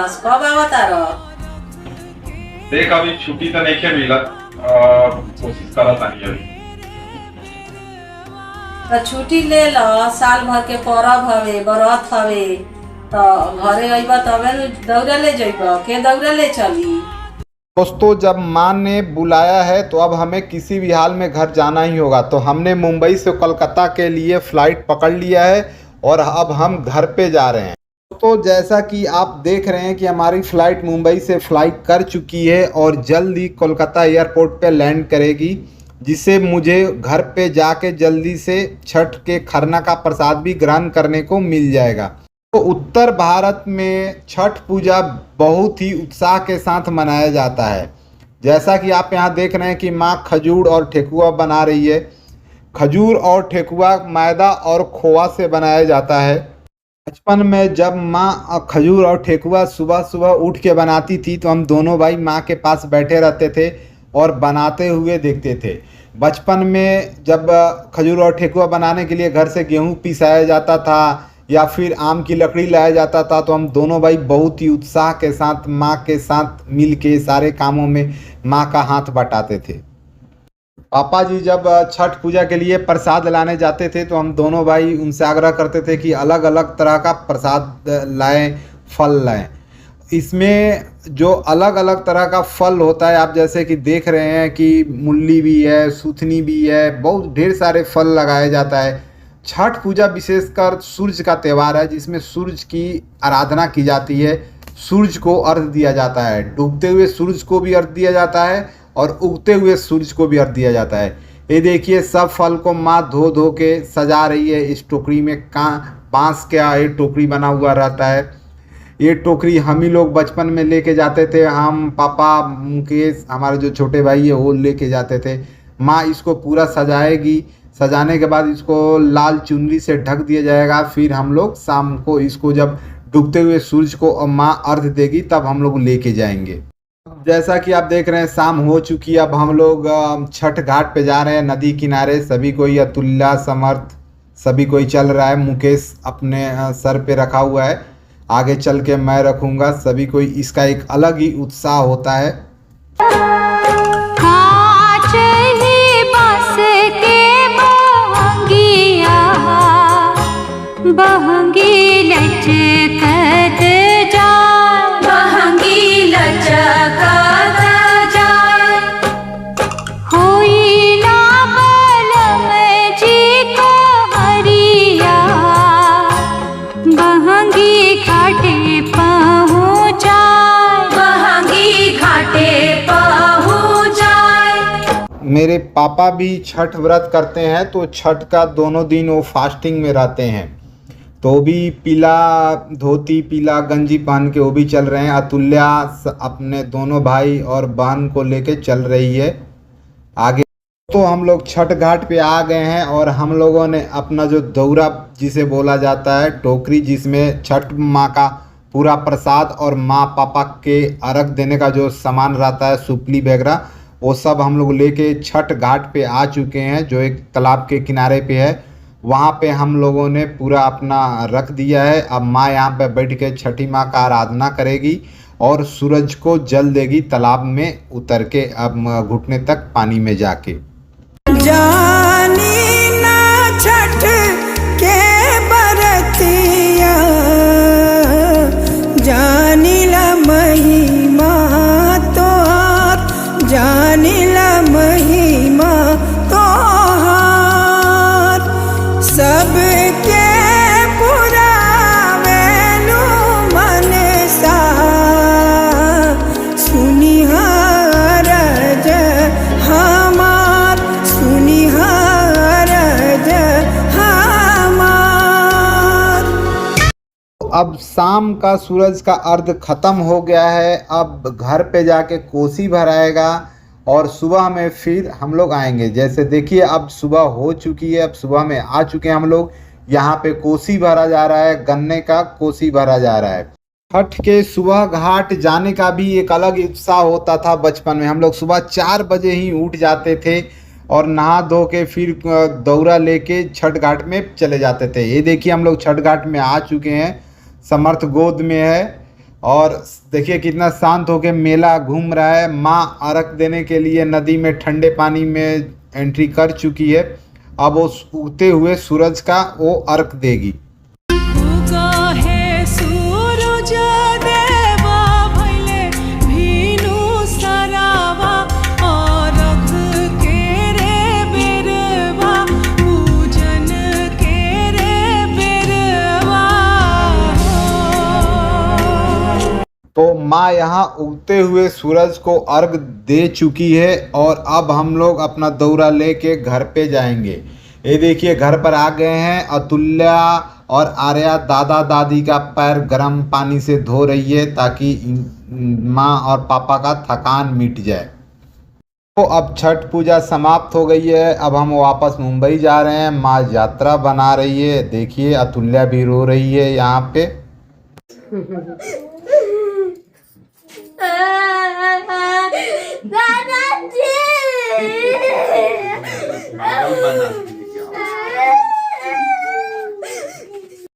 रहस कब आवता रह? देख अभी छुट्टी तो नहीं मिलत, कोशिश करत तानी अभी। तो छुट्टी ले ल, साल भर के परब हवे, बरत हवे, तो घरे अइबा तबे न दौरा ले जइबा, के दौरा ले चली। दोस्तों जब माँ ने बुलाया है तो अब हमें किसी भी हाल में घर जाना ही होगा। तो हमने मुंबई से कोलकाता के लिए फ़्लाइट पकड़ लिया है और अब हम घर पे जा रहे हैं। तो जैसा कि आप देख रहे हैं कि हमारी फ़्लाइट मुंबई से फ्लाइट कर चुकी है और जल्द ही कोलकाता एयरपोर्ट पे लैंड करेगी, जिससे मुझे घर पे जाके जल्दी से छठ के खरना का प्रसाद भी ग्रहण करने को मिल जाएगा। तो उत्तर भारत में छठ पूजा बहुत ही उत्साह के साथ मनाया जाता है। जैसा कि आप यहाँ देख रहे हैं कि माँ खजूर और ठेकुआ बना रही है। खजूर और ठेकुआ मैदा और खोआ से बनाया जाता है। बचपन में जब माँ खजूर और ठेकुआ सुबह सुबह उठ के बनाती थी तो हम दोनों भाई माँ के पास बैठे रहते थे और बनाते हुए देखते थे। बचपन में जब खजूर और ठेकुआ बनाने के लिए घर से गेहूँ पिसाया जाता था या फिर आम की लकड़ी लाया जाता था तो हम दोनों भाई बहुत ही उत्साह के साथ माँ के साथ मिल के सारे कामों में माँ का हाथ बटाते थे। पापा जी जब छठ पूजा के लिए प्रसाद लाने जाते थे तो हम दोनों भाई उनसे आग्रह करते थे कि अलग अलग तरह का प्रसाद लाएं, फल लाएं। इसमें जो अलग अलग तरह का फल होता है, आप जैसे कि देख रहे हैं कि मूली भी है, सूथनी भी है, बहुत ढेर सारे फल लगाया जाता है। छठ पूजा विशेषकर सूर्य का त्यौहार है जिसमें सूर्य की आराधना की जाती है। सूर्य को अर्घ दिया जाता है, डूबते हुए सूर्य को भी अर्घ दिया जाता है और उगते हुए सूर्य को भी अर्घ दिया जाता है। ये देखिए सब फल को माँ धो धो के सजा रही है। इस टोकरी में बांस का ये टोकरी बना हुआ रहता है। ये टोकरी हम ही लोग बचपन में लेके जाते थे, हम पापा मुकेश हमारे जो छोटे भाई है वो लेके जाते थे। माँ इसको पूरा सजाएगी, सजाने के बाद इसको लाल चुनरी से ढक दिया जाएगा। फिर हम लोग शाम को इसको जब डूबते हुए सूरज को माँ अर्घ देगी तब हम लोग लेके जाएंगे। जैसा कि आप देख रहे हैं शाम हो चुकी है। अब हम लोग छठ घाट पे जा रहे हैं, नदी किनारे। सभी कोई अतुल्य समर्थ सभी कोई चल रहा है। मुकेश अपने सर पे रखा हुआ है, आगे चल के मैं रखूँगा। सभी कोई इसका एक अलग ही उत्साह होता है। बहंगी लचकत जाए, बहंगी लचकत जाए, होई ना बलम जी को हरिया, बहंगी घाटे पहुँचाए, बहंगी घाटे पहुँचाए। मेरे पापा भी छठ व्रत करते हैं तो छठ का दोनों दिन वो फास्टिंग में रहते हैं, तो भी पीला धोती पीला गंजी पहन के वो भी चल रहे हैं। अतुल्या अपने दोनों भाई और बहन को लेके चल रही है आगे। तो हम लोग छठ घाट पे आ गए हैं और हम लोगों ने अपना जो दौरा जिसे बोला जाता है, टोकरी जिसमें छठ माँ का पूरा प्रसाद और माँ पापा के अर्घ देने का जो सामान रहता है, सुपली वगैरह, वो सब हम लोग लेके छठ घाट पे आ चुके हैं जो एक तालाब के किनारे पे है। वहाँ पे हम लोगों ने पूरा अपना रख दिया है। अब माँ यहाँ पे बैठ के छठी माँ का आराधना करेगी और सूरज को जल देगी तालाब में उतर के, अब घुटने तक पानी में जाके। जानी ना छठ के बरतिया, जानी ला महिमा तोहार, जानी ला महिमा तोहार, सबके पुरावेलू मन सा, सुनिहार हमार, सुनिहार हमार। अब शाम का सूरज का अर्घ खत्म हो गया है। अब घर पे जाके कोसी भराएगा और सुबह में फिर हम लोग आएंगे। जैसे देखिए अब सुबह हो चुकी है, अब सुबह में आ चुके हैं हम लोग। यहाँ पे कोसी भरा जा रहा है, गन्ने का कोसी भरा जा रहा है। छठ के सुबह घाट जाने का भी एक अलग उत्साह होता था। बचपन में हम लोग सुबह 4 बजे ही उठ जाते थे और नहा धो के फिर दौरा लेके छठ घाट में चले जाते थे। ये देखिए हम लोग छठ घाट में आ चुके हैं, समर्थ गोद में है और देखिए कितना शांत होके मेला घूम रहा है। माँ अर्घ देने के लिए नदी में ठंडे पानी में एंट्री कर चुकी है। अब वो उगते हुए सूरज का वो अर्घ देगी। उगा है सूरज देवा भइले भीनु सरावा और रख के रे बेरवा पूजन के रे बेरवा। तो माँ यहाँ उगते हुए सूरज को अर्घ दे चुकी है और अब हम लोग अपना दौरा लेके घर पे जाएंगे। ये देखिए घर पर आ गए हैं। अतुल्या और आर्या दादा दादी का पैर गर्म पानी से धो रही है ताकि माँ और पापा का थकान मिट जाए। तो अब छठ पूजा समाप्त हो गई है। अब हम वापस मुंबई जा रहे हैं। माँ यात्रा बना रही है। देखिए अतुल्या भी रो रही है यहाँ पे। दादाजी